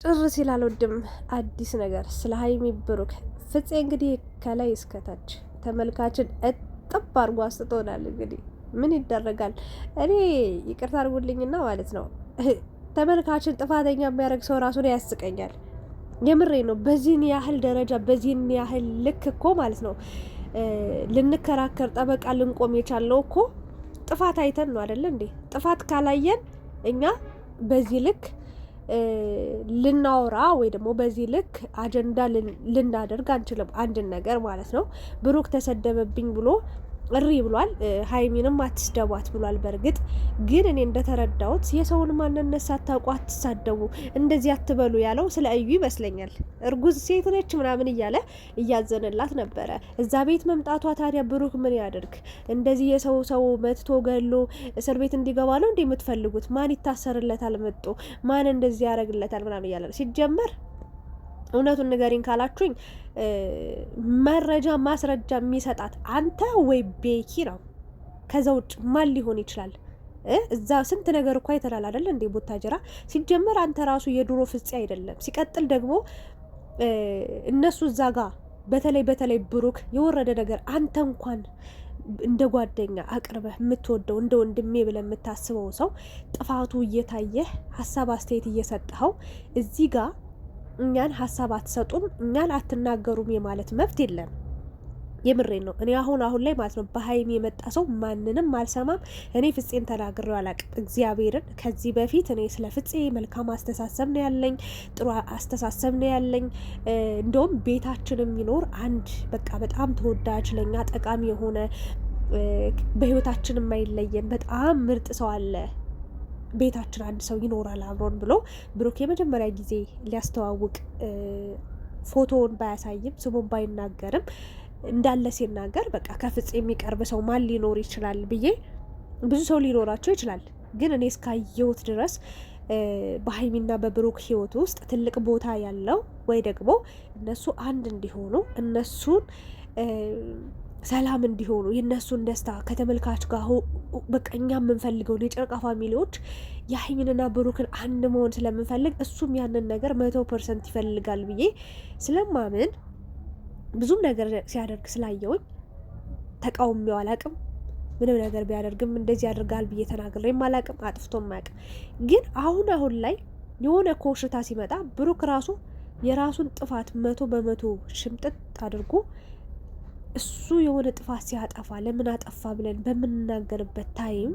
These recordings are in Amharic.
ጭር ሲል አልወድም አዲስ ነገር ስለ ሀይሚ ብሩክ ፍፄ እንግዲህ ከላይ እስከታች ተመልካችን እጥብ አድርጎ አስጥቶናል። እንግዲህ ምን ይደረጋል። እኔ ይቅርታ አድርጉልኝና ማለት ነው ተመልካችን ጥፋተኛ የሚያደርግ ሰው ራሱን ያስቀኛል። የምሬ ነው። በዚህን ያህል ደረጃ በዚህን ያህል ልክ እኮ ማለት ነው ልንከራከር ጠበቃ ልንቆም የቻለው እኮ ጥፋት አይተን ነው አይደለ እንዴ? ጥፋት ካላየን እኛ በዚህ ልክ ልናወራ ወይ ደግሞ በዚህ ልክ አጀንዳ ልናደርግ አንችልም። አንድን ነገር ማለት ነው። ብሩክ ተሰደበብኝ ብሎ እሪ ብሏል። ሀይሚንም አትስደቧት ብሏል። በእርግጥ ግን እኔ እንደተረዳሁት የሰውን ማንነት ሳታውቁ አትሳደቡ፣ እንደዚህ አትበሉ ያለው ስለ እዩ ይመስለኛል። እርጉዝ ሴት ነች ምናምን እያለ እያዘነላት ነበረ። እዛ ቤት መምጣቷ ታዲያ ብሩክ ምን ያደርግ? እንደዚህ የሰው ሰው መትቶ ገሎ እስር ቤት እንዲገባ ነው እንዴ የምትፈልጉት? ማን ይታሰርለታል? መጦ ማን እንደዚህ ያደርግለታል? ምናምን እያለ ነው ሲጀመር። እውነቱን ንገሪኝ ካላችሁኝ መረጃ ማስረጃ የሚሰጣት አንተ ወይ ቤኪ ነው። ከዛ ውጭ ማን ሊሆን ይችላል? እዛ ስንት ነገር እኮ አይተናል አይደል እንዴ? ቦታጀራ ሲጀመር አንተ ራሱ የድሮ ፍፄ አይደለም። ሲቀጥል ደግሞ እነሱ እዛ ጋ በተለይ ብሩክ የወረደ ነገር አንተ እንኳን እንደ ጓደኛ አቅርበህ የምትወደው እንደ ወንድሜ ብለህ የምታስበው ሰው ጥፋቱ እየታየህ ሀሳብ አስተያየት እየሰጠኸው እዚህ ጋር እኛን ሀሳብ አትሰጡም፣ እኛን አትናገሩም የማለት መብት የለም። የምሬን ነው። እኔ አሁን ላይ ማለት ነው በሀይሚ የመጣ ሰው ማንንም አልሰማም። እኔ ፍፄን ተናግሬው አላቅም። እግዚአብሔርን ከዚህ በፊት እኔ ስለ ፍፄ መልካም አስተሳሰብ ነው ያለኝ፣ ጥሩ አስተሳሰብ ነው ያለኝ። እንደውም ቤታችን የሚኖር አንድ በቃ በጣም ተወዳጅ ለኛ ጠቃሚ የሆነ በህይወታችን የማይለየን በጣም ምርጥ ሰው አለ፣ ቤታችን አንድ ሰው ይኖራል አብሮን ብሎ ብሩክ የመጀመሪያ ጊዜ ሊያስተዋውቅ ፎቶውን ባያሳይም ስሙን ባይናገርም እንዳለ ሲናገር በቃ ከፍፄ የሚቀርብ ሰው ማን ሊኖር ይችላል ብዬ፣ ብዙ ሰው ሊኖራቸው ይችላል፣ ግን እኔ እስካየሁት ድረስ በሀይሚና በብሩክ ህይወት ውስጥ ትልቅ ቦታ ያለው ወይ ደግሞ እነሱ አንድ እንዲሆኑ እነሱን ሰላም እንዲሆኑ የእነሱን ደስታ ከተመልካች ጋር በቃ እኛ የምንፈልገውን የጨረቃ ፋሚሊዎች የሀይሚንና ብሩክን አንድ መሆን ስለምንፈልግ እሱም ያንን ነገር 100% ይፈልጋል ብዬ ስለማምን ብዙም ነገር ሲያደርግ ስላየውኝ ተቃውሜው አላቅም። ምንም ነገር ቢያደርግም እንደዚህ ያደርጋል ብዬ ተናግሬም አላቅም፣ አጥፍቶም አያቅም። ግን አሁን ላይ የሆነ ኮሽታ ሲመጣ ብሩክ ራሱ የራሱን ጥፋት 100% ሽምጥጥ አድርጎ እሱ የሆነ ጥፋት ሲያጠፋ ለምን አጠፋ ብለን በምንናገርበት ታይም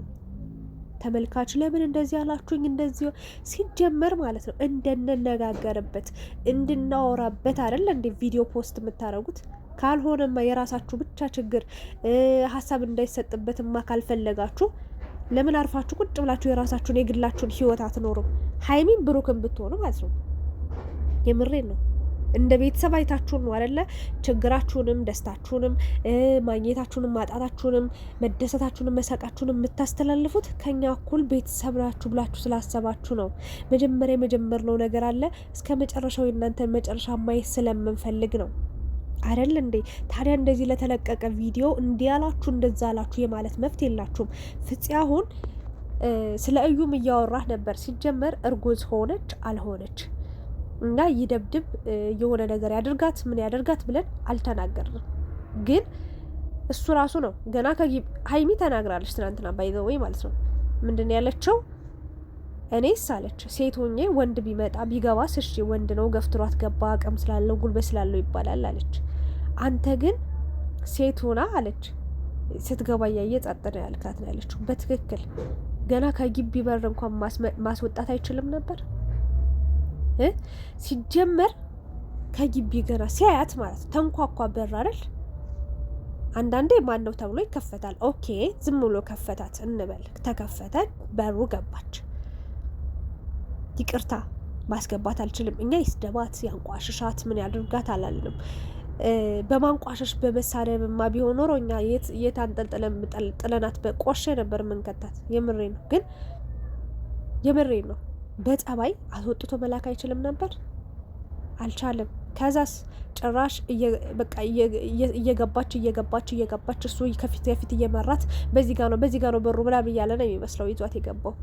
ተመልካች ለምን እንደዚህ አላችሁኝ እንደዚህ ሲጀመር ማለት ነው እንደነነጋገርበት እንድናወራበት አይደል እንደ ቪዲዮ ፖስት የምታረጉት? ካልሆነማ የራሳችሁ ብቻ ችግር ሀሳብ እንዳይሰጥበትማ ካልፈለጋችሁ ለምን አርፋችሁ ቁጭ ብላችሁ የራሳችሁን የግላችሁን ህይወት አትኖሩም? ሀይሚን ብሩክን ብትሆኑ ማለት ነው። የምሬን ነው። እንደ ቤተሰብ አይታችሁን ነው አይደለ? ችግራችሁንም ደስታችሁንም ማግኘታችሁንም ማጣታችሁንም መደሰታችሁንም መሳቃችሁንም የምታስተላልፉት ከኛ እኩል ቤተሰብ ናችሁ ብላችሁ ስላሰባችሁ ነው። መጀመሪያ የመጀመርነው ነገር አለ እስከ መጨረሻው የእናንተን መጨረሻ ማየት ስለምንፈልግ ነው አይደል እንዴ? ታዲያ እንደዚህ ለተለቀቀ ቪዲዮ እንዲያላችሁ እንደዛ አላችሁ የማለት መብት የላችሁም። ፍፄ አሁን ስለ እዩም እያወራህ ነበር። ሲጀመር እርጉዝ ሆነች አልሆነች እና ይደብድብ የሆነ ነገር ያደርጋት ምን ያደርጋት ብለን አልተናገርንም። ግን እሱ ራሱ ነው ገና ሀይሚ ተናግራለች ትናንትና ባይዘወይ ማለት ነው። ምንድን ያለችው? እኔስ አለች ሴት ሆኜ ወንድ ቢመጣ ቢገባስ እሺ ወንድ ነው ገፍትሯት ገባ አቅም ስላለው ጉልበት ስላለው ይባላል አለች። አንተ ግን ሴት ሆና አለች ስትገባ እያየ ጸጥ ነው ያልካት ነው ያለችው። በትክክል ገና ከግቢ በር እንኳን ማስወጣት አይችልም ነበር ሲጀመር ከግቢ ገና ሲያያት ማለት ተንኳኳ በር አይደል? አንዳንዴ ማን ነው ተብሎ ይከፈታል። ኦኬ ዝም ብሎ ከፈታት እንበል፣ ተከፈተ፣ በሩ ገባች። ይቅርታ ማስገባት አልችልም እኛ ይስደባት ያንቋሽሻት ምን ያድርጋት አላልንም። በማንቋሸሽ በመሳደብማ ቢሆን ኖሮ እኛ የት አንጠልጥለን ጥለናት በቆሸ ነበር ምንከታት። የምሬ ነው። ግን የምሬ ነው በጸባይ አስወጥቶ መላክ አይችልም ነበር? አልቻለም። ከዛስ ጭራሽ በቃ እየገባች እሱ ከፊት እየመራት በዚህ ጋር ነው በሩ ብላ ብያለ ነው የሚመስለው ይዟት የገባው።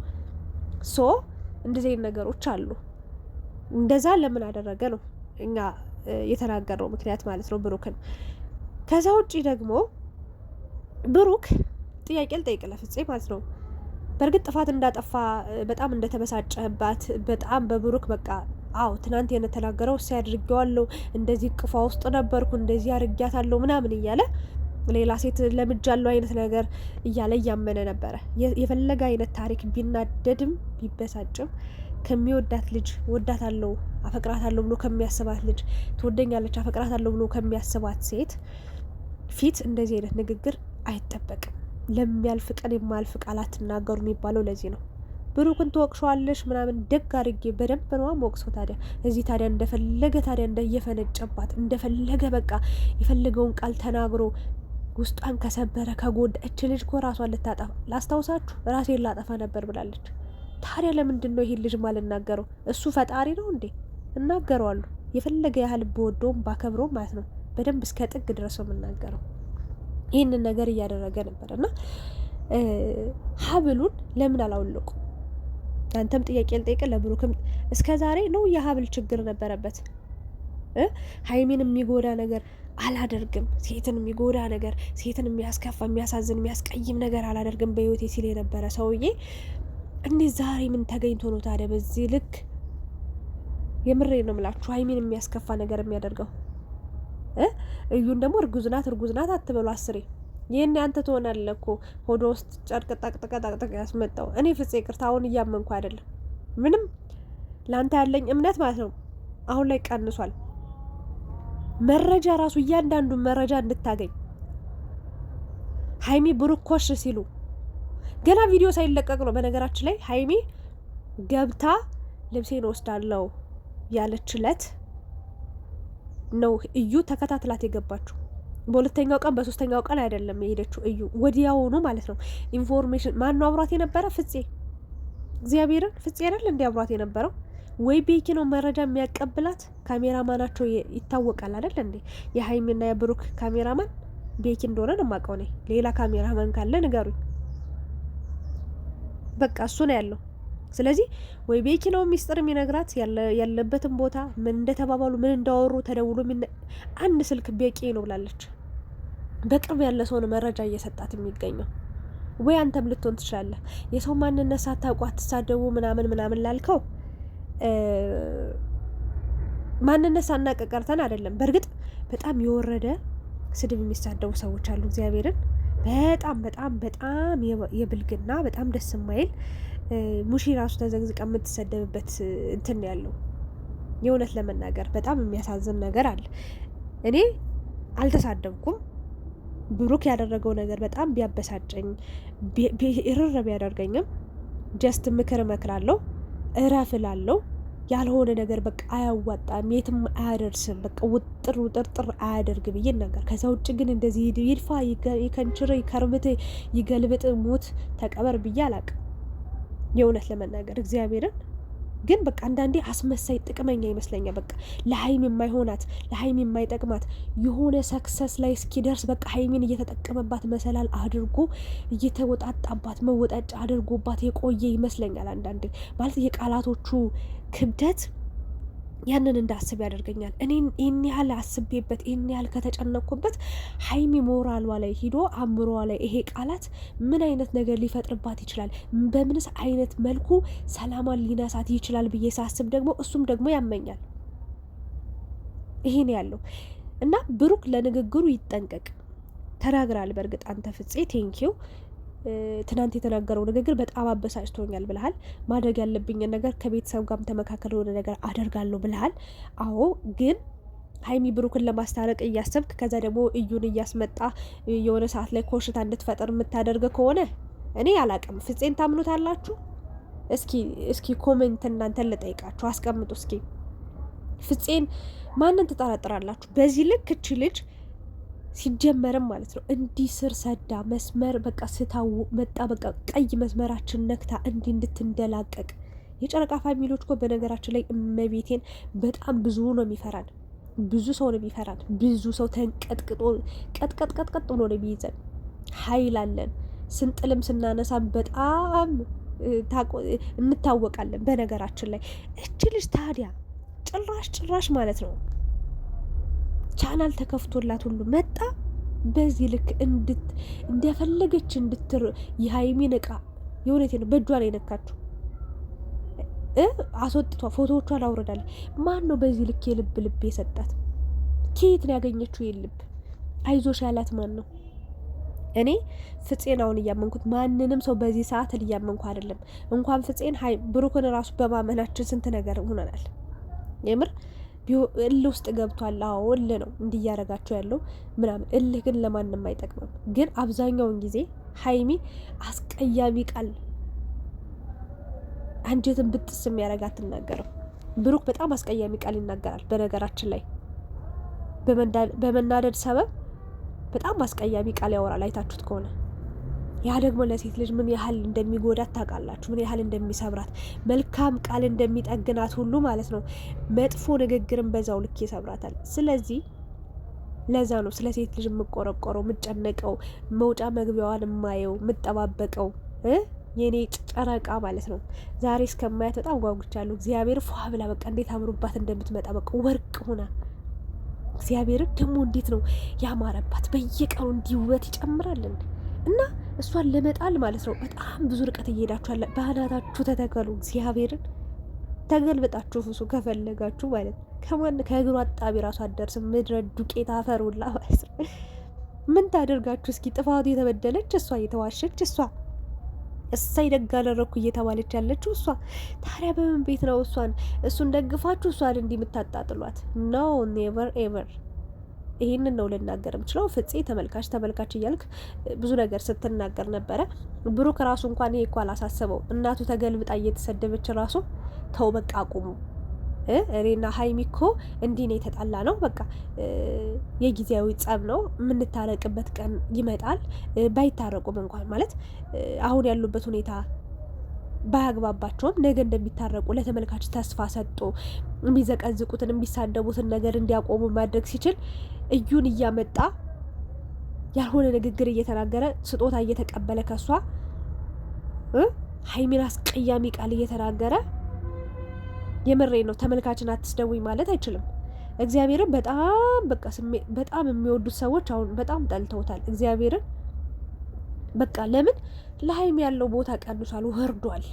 ሶ እንደዚህ ነገሮች አሉ። እንደዛ ለምን አደረገ ነው እኛ የተናገረው ምክንያት ማለት ነው ብሩክን። ከዛ ውጪ ደግሞ ብሩክ ጥያቄ ልጠይቅ ለፍፄ ማለት ነው። በእርግጥ ጥፋት እንዳጠፋ በጣም እንደተበሳጨህባት በጣም በብሩክ በቃ አዎ ትናንት የተናገረው እሱ ያድርገዋለሁ እንደዚህ ቅፋ ውስጥ ነበርኩ እንደዚህ አርጊያታለሁ ምናምን እያለ ሌላ ሴት ለምጃለሁ አይነት ነገር እያለ እያመነ ነበረ። የፈለገ አይነት ታሪክ ቢናደድም ቢበሳጭም ከሚወዳት ልጅ ወዳታለሁ አፈቅራታለሁ ብሎ ከሚያስባት ልጅ ትወደኛለች አፈቅራታለሁ ብሎ ከሚያስባት ሴት ፊት እንደዚህ አይነት ንግግር አይጠበቅም። ለሚያልፍ ቀን የማያልፍ ቃል አትናገሩ የሚባለው ለዚህ ነው። ብሩክን ትወቅሸዋለሽ ምናምን ደግ አድርጌ በደንብ ነው ወቅሰው። ታዲያ እዚህ ታዲያ እንደፈለገ ታዲያ እንደየፈነጨባት እንደፈለገ በቃ የፈለገውን ቃል ተናግሮ ውስጧን ከሰበረ ከጎዳ እች ልጅ እኮ ራሷን ልታጠፋ ላስታውሳችሁ ራሴን ላጠፋ ነበር ብላለች። ታዲያ ለምንድን ነው ይሄን ልጅ ማልናገረው? እሱ ፈጣሪ ነው እንዴ? እናገረዋለሁ የፈለገ ያህል በወደውም ባከብረውም ማለት ነው። በደንብ እስከ ጥግ ድረስ ነው የምናገረው። ይህንን ነገር እያደረገ ነበር እና ሀብሉን ለምን አላወለቁ? አንተም ጥያቄ ልጠይቅ ለብሩክም እስከ ዛሬ ነው የሀብል ችግር ነበረበት። ሀይሚን የሚጎዳ ነገር አላደርግም፣ ሴትን የሚጎዳ ነገር፣ ሴትን የሚያስከፋ የሚያሳዝን የሚያስቀይም ነገር አላደርግም በህይወቴ ሲል የነበረ ሰውዬ እንዴት ዛሬ ምን ተገኝቶ ነው ታዲያ በዚህ ልክ? የምሬ ነው ምላችሁ ሀይሚን የሚያስከፋ ነገር የሚያደርገው? እዩን ደግሞ እርጉዝ ናት አትበሉ አስሬ። ይህን አንተ ትሆናለህ እኮ ሆዶ ውስጥ ጨርቅ ጠቅጥቀ ያስመጣው። እኔ ፍፄ ይቅርታ አሁን እያመንኩ አይደለም። ምንም ለአንተ ያለኝ እምነት ማለት ነው አሁን ላይ ቀንሷል። መረጃ ራሱ እያንዳንዱን መረጃ እንድታገኝ ሀይሚ ብሩክ ኮሽ ሲሉ ገና ቪዲዮ ሳይለቀቅ ነው በነገራችን ላይ ሀይሚ ገብታ ልብሴን ወስዳለው ያለችለት ነው እዩ ተከታትላት የገባችው። በሁለተኛው ቀን በሶስተኛው ቀን አይደለም የሄደችው እዩ ወዲያውኑ ማለት ነው። ኢንፎርሜሽን ማን ነው አብሯት የነበረ? ፍፄ እግዚአብሔርን ፍፄ አይደል እንዲ አብሯት የነበረው? ወይ ቤኪ ነው መረጃ የሚያቀብላት? ካሜራማናቸው ይታወቃል አይደል እንዴ? የሀይሚና የብሩክ ካሜራማን ቤኪ እንደሆነ ነው የማውቀው እኔ። ሌላ ካሜራማን ካለ ንገሩኝ። በቃ እሱ ነው ያለው። ስለዚህ ወይ ቤኪ ነው ሚስጥር የሚነግራት ያለበትን ቦታ ምን እንደተባባሉ ምን እንዳወሩ ተደውሎ አንድ ስልክ ቤቂ ነው ብላለች። በቅርብ ያለ ሰው ነው መረጃ እየሰጣት የሚገኘው። ወይ አንተም ልትሆን ትችላለህ። የሰው ማንነት ሳታውቁ አትሳደቡ ምናምን ላልከው ማንነት ሳናቀቀርተን አይደለም። በእርግጥ በጣም የወረደ ስድብ የሚሳደቡ ሰዎች አሉ። እግዚአብሔርን በጣም የብልግና በጣም ደስ የማይል ሙሺ ራሱ ተዘግዝቃ የምትሰደብበት እንትን ያለው የእውነት ለመናገር በጣም የሚያሳዝን ነገር አለ። እኔ አልተሳደብኩም። ብሩክ ያደረገው ነገር በጣም ቢያበሳጨኝ እርር ቢያደርገኝም ጀስት ምክር እመክራለሁ፣ እረፍላለሁ። ያልሆነ ነገር በቃ አያዋጣም፣ የትም አያደርስም፣ በቃ ውጥር አያደርግ ብዬ ነገር። ከዛ ውጭ ግን እንደዚህ ይድፋ ይከንችር ይከርብት ይገልብጥ ሞት ተቀበር ብዬ አላቅም። የእውነት ለመናገር እግዚአብሔርን ግን በቃ አንዳንዴ አስመሳይ ጥቅመኛ ይመስለኛል። በቃ ለሀይም የማይሆናት ለሀይም የማይጠቅማት የሆነ ሰክሰስ ላይ እስኪደርስ በቃ ሀይሚን እየተጠቀመባት መሰላል አድርጎ እየተወጣጣባት መወጣጫ አድርጎባት የቆየ ይመስለኛል። አንዳንዴ ማለት የቃላቶቹ ክብደት ያንን እንዳስብ ያደርገኛል። እኔን ይህን ያህል አስቤበት ይህን ያህል ከተጨነኩበት ሀይሚ ሞራሏ ላይ ሂዶ አእምሯ ላይ ይሄ ቃላት ምን አይነት ነገር ሊፈጥርባት ይችላል፣ በምንስ አይነት መልኩ ሰላሟን ሊነሳት ይችላል ብዬ ሳስብ ደግሞ እሱም ደግሞ ያመኛል። ይሄን ያለው እና ብሩክ ለንግግሩ ይጠንቀቅ። ተናግራል። በእርግጥ አንተ ፍፄ ቴንኪው ትናንት የተናገረው ንግግር በጣም አበሳጭቶኛል ብለሃል። ማድረግ ያለብኝን ነገር ከቤተሰብ ጋርም ተመካከል የሆነ ነገር አደርጋለሁ ብለሃል። አዎ ግን ሀይሚ ብሩክን ለማስታረቅ እያሰብክ ከዛ ደግሞ እዩን እያስመጣ የሆነ ሰዓት ላይ ኮሽታ እንድትፈጥር የምታደርግ ከሆነ እኔ አላቅም። ፍፄን ታምኑታላችሁ? እስኪ ኮሜንት እናንተን ልጠይቃችሁ፣ አስቀምጡ እስኪ። ፍፄን ማንን ትጠረጥራላችሁ? በዚህ ልክ እቺ ልጅ ሲጀመርም ማለት ነው እንዲህ ስር ሰዳ መስመር በቃ ስታው መጣ በቃ ቀይ መስመራችን ነክታ እንዲህ እንድትንደላቀቅ። የጨረቃ ፋሚሊዎች እኮ በነገራችን ላይ እመቤቴን በጣም ብዙ ነው የሚፈራን፣ ብዙ ሰው ነው የሚፈራን። ብዙ ሰው ተንቀጥቅጦ ቀጥቀጥ ብሎ ነው የሚይዘን። ኃይል አለን። ስንጥልም ስናነሳም በጣም እንታወቃለን። በነገራችን ላይ እች ልጅ ታዲያ ጭራሽ ማለት ነው ቻናል ተከፍቶላት ሁሉ መጣ። በዚህ ልክ እንደፈለገች የሀይሚን እቃ የእውነቴ ነው በእጇ ላይ ነካችሁ አስወጥቷ ፎቶዎቿን አውረዳለች። ማን ነው በዚህ ልክ የልብ የሰጣት? ከየት ነው ያገኘችው የልብ አይዞሽ ያላት ማን ነው? እኔ ፍፄን አሁን እያመንኩት ማንንም ሰው በዚህ ሰዓት እያመንኩ አይደለም። እንኳን ፍፄን ብሩክን ራሱ በማመናችን ስንት ነገር ሆነናል። የምር እልህ ውስጥ ገብቷል። አዎ እልህ ነው እንዲያረጋቸው ያለው ምናምን። እልህ ግን ለማንም አይጠቅምም። ግን አብዛኛውን ጊዜ ሀይሚ አስቀያሚ ቃል አንጀትን ብጥስ የሚያረጋ አትናገርም። ብሩክ በጣም አስቀያሚ ቃል ይናገራል። በነገራችን ላይ በመናደድ ሰበብ በጣም አስቀያሚ ቃል ያወራል። አይታችሁት ከሆነ ያ ደግሞ ለሴት ልጅ ምን ያህል እንደሚጎዳት ታውቃላችሁ። ምን ያህል እንደሚሰብራት፣ መልካም ቃል እንደሚጠግናት ሁሉ ማለት ነው መጥፎ ንግግርን በዛው ልክ ይሰብራታል። ስለዚህ ለዛ ነው ስለ ሴት ልጅ የምቆረቆረው፣ የምጨነቀው፣ መውጫ መግቢያዋን የማየው፣ የምጠባበቀው የኔ ጨረቃ ማለት ነው። ዛሬ እስከማያት በጣም ጓጉቻለሁ። እግዚአብሔር ፏ ብላ በቃ እንዴት አምሮባት እንደምትመጣ በቃ ወርቅ ሆና እግዚአብሔርን ደግሞ እንዴት ነው ያማረባት። በየቀኑ እንዲውበት ይጨምራልን እና እሷን ለመጣል ማለት ነው በጣም ብዙ ርቀት እየሄዳችኋል። ባህናታችሁ ተተከሉ። እግዚአብሔርን ተገልብጣችሁ ፍሱ ከፈለጋችሁ ማለት ነው። ከእግሩ አጣቢ ራሱ አደርስም። ምድረ ዱቄት አፈሩላ ማለት ነው። ምን ታደርጋችሁ እስኪ? ጥፋቱ የተበደለች እሷ፣ እየተዋሸች እሷ፣ እሳይ ደግ አደረኩ እየተባለች ያለችው እሷ። ታዲያ በምን ቤት ነው እሱን ደግፋችሁ እሷን እንዲህ የምታጣጥሏት? ኖ ኔቨር ኤቨር። ይህንን ነው ልናገር የምችለው። ፍፄ ተመልካች እያልክ ብዙ ነገር ስትናገር ነበረ። ብሩክ ራሱ እንኳን ይሄ እኮ አላሳሰበው። እናቱ ተገልብጣ እየተሰደበች ራሱ ተው በቃ አቁሙ፣ እኔና ሀይሚ እኮ እንዲህ ነው የተጣላ ነው፣ በቃ የጊዜያዊ ጸብ ነው፣ የምንታረቅበት ቀን ይመጣል። ባይታረቁም እንኳን ማለት አሁን ያሉበት ሁኔታ ባያግባባቸውም ነገ እንደሚታረቁ ለተመልካች ተስፋ ሰጥቶ የሚዘቀዝቁትን የሚሳደቡትን ነገር እንዲያቆሙ ማድረግ ሲችል እዩን እያመጣ ያልሆነ ንግግር እየተናገረ ስጦታ እየተቀበለ ከሷ ሀይሚን አስቀያሚ ቃል እየተናገረ የምሬ ነው። ተመልካችን አትስደውኝ ማለት አይችልም። እግዚአብሔርን በጣም በቃ በጣም የሚወዱት ሰዎች አሁን በጣም ጠልተውታል። እግዚአብሔርን በቃ ለምን ለሀይሚ ያለው ቦታ ቀንሷል፣ ወርዷል።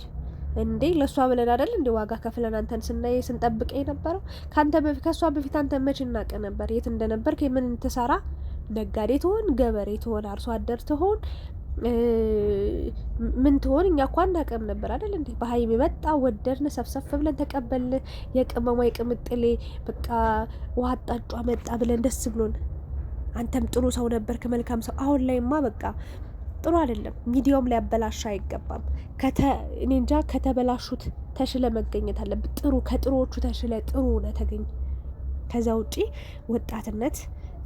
እንዴ ለእሷ ብለን አይደል እንዴ ዋጋ ከፍለን አንተን ስናይ ስንጠብቅ የነበረው? ከእሷ በፊት አንተ መች እናቅ ነበር? የት እንደነበር ምን ትሰራ? ነጋዴ ትሆን፣ ገበሬ ትሆን፣ አርሶ አደር ትሆን፣ ምን ትሆን እኛ እኮ አናውቅም ነበር አይደል እንዴ? በሀይሚ መጣ፣ ወደድን፣ ሰፍሰፍ ብለን ተቀበልን። የቅመሟ የቅምጥሌ በቃ ውሃ አጣጯ መጣ ብለን ደስ ብሎን፣ አንተም ጥሩ ሰው ነበርክ፣ መልካም ሰው። አሁን ላይማ በቃ ጥሩ አይደለም። ሚዲያውም ሊያበላሽ አይገባም። እኔ እንጃ ከተበላሹት ተሽለ መገኘት አለብን። ጥሩ ከጥሩዎቹ ተሽለ ጥሩ ነው ተገኝ። ከዛ ውጪ ወጣትነት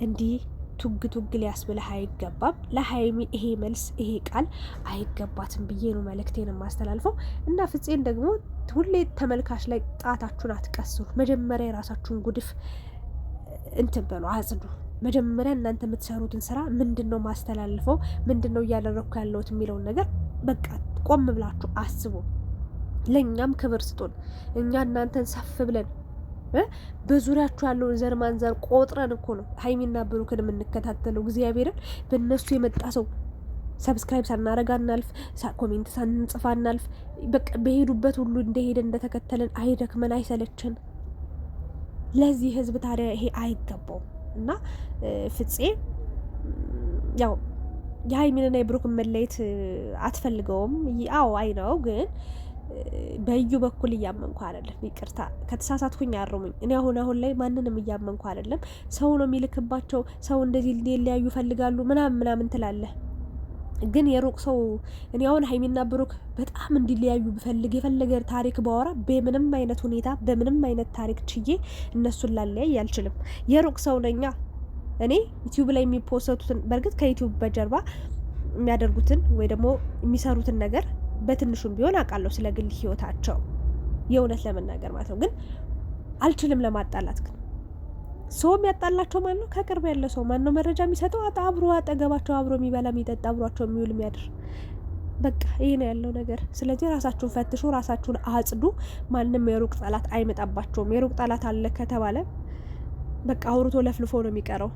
እንዲህ ቱግ ሊያስብልህ አይገባም። ለሀይሚ ይሄ መልስ ይሄ ቃል አይገባትም ብዬ ነው መልእክቴን የማስተላልፈው። እና ፍፄን ደግሞ ሁሌ ተመልካች ላይ ጣታችሁን አትቀስሩ። መጀመሪያ የራሳችሁን ጉድፍ እንትን በሉ፣ አጽዱ። መጀመሪያ እናንተ የምትሰሩትን ስራ ምንድን ነው ማስተላልፈው፣ ምንድን ነው እያደረግኩ ያለሁት የሚለውን ነገር በቃ ቆም ብላችሁ አስቡ። ለእኛም ክብር ስጡን። እኛ እናንተን ሰፍ ብለን በዙሪያችሁ ያለውን ዘር ማንዘር ቆጥረን እኮ ነው ሀይሚና ብሩክን የምንከታተለው። እግዚአብሔርን በእነሱ የመጣ ሰው ሰብስክራይብ ሳናረግ አናልፍ፣ ኮሜንት ሳንጽፍ አናልፍ። በቃ በሄዱበት ሁሉ እንደሄደ እንደተከተለን አይደክመን፣ አይሰለችን። ለዚህ ህዝብ ታዲያ ይሄ አይገባውም። እና ፍፄ ያው የሀይሚንና የብሩክን መለየት አትፈልገውም። አዎ አይ ነው ግን በዩ በኩል እያመንኩ አይደለም። ይቅርታ ከተሳሳትኩኝ አርሙኝ። እኔ አሁን ላይ ማንንም እያመንኩ አይደለም። ሰው ነው የሚልክባቸው፣ ሰው እንደዚህ ሊለያዩ ይፈልጋሉ ምናምን ትላለህ። ግን የሩቅ ሰው እኔ አሁን ሀይሚና ብሩክ በጣም እንዲለያዩ ብፈልግ የፈለገ ታሪክ ባወራ በምንም አይነት ሁኔታ በምንም አይነት ታሪክ ችዬ እነሱን ላለያይ አልችልም። የሩቅ ሰው ነኛ እኔ። ዩቲዩብ ላይ የሚፖሰቱትን በእርግጥ ከዩቲዩብ በጀርባ የሚያደርጉትን ወይ ደግሞ የሚሰሩትን ነገር በትንሹም ቢሆን አውቃለሁ፣ ስለ ግል ህይወታቸው የእውነት ለመናገር ማለት ነው። ግን አልችልም ለማጣላት። ግን ሰው የሚያጣላቸው ማን ነው? ከቅርብ ያለ ሰው ማን ነው? መረጃ የሚሰጠው አብሮ አጠገባቸው አብሮ የሚበላ የሚጠጣ አብሯቸው የሚውል የሚያድር በቃ ይሄ ነው ያለው ነገር። ስለዚህ ራሳችሁን ፈትሹ፣ ራሳችሁን አጽዱ። ማንም የሩቅ ጠላት አይመጣባቸውም። የሩቅ ጠላት አለ ከተባለ በቃ አውርቶ ለፍልፎ ነው የሚቀረው።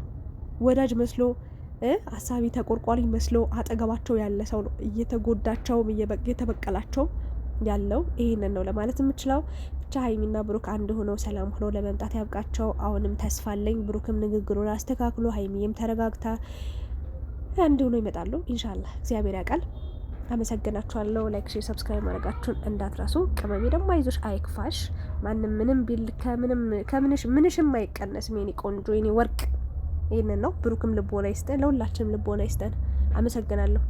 ወዳጅ መስሎ አሳቢ ተቆርቋሪ መስሎ አጠገባቸው ያለ ሰው ነው እየተጎዳቸውም እየተበቀላቸውም ያለው። ይሄንን ነው ለማለት የምችለው። ብቻ ሀይሚና ብሩክ አንድ ሆነው ሰላም ሆነው ለመምጣት ያብቃቸው። አሁንም ተስፋ አለኝ። ብሩክም ንግግሩን አስተካክሎ ሀይሚዬም ተረጋግታ አንድ ሆነው ይመጣሉ ኢንሻአላህ። እግዚአብሔር ያውቃል። አመሰግናችኋለሁ። ላይክ፣ ሼር፣ ሰብስክራይብ ማድረጋችሁን እንዳትረሱ። ቅመሜ ደግሞ አይዞሽ አይክፋሽ። ማንም ምንም ቢል ምንሽም አይቀነስም የኔ ቆንጆ የኔ ወርቅ። ይህንን ነው። ብሩክም ልቦና ይስጠን፣ ለሁላችንም ልቦና ይስጠን። አመሰግናለሁ።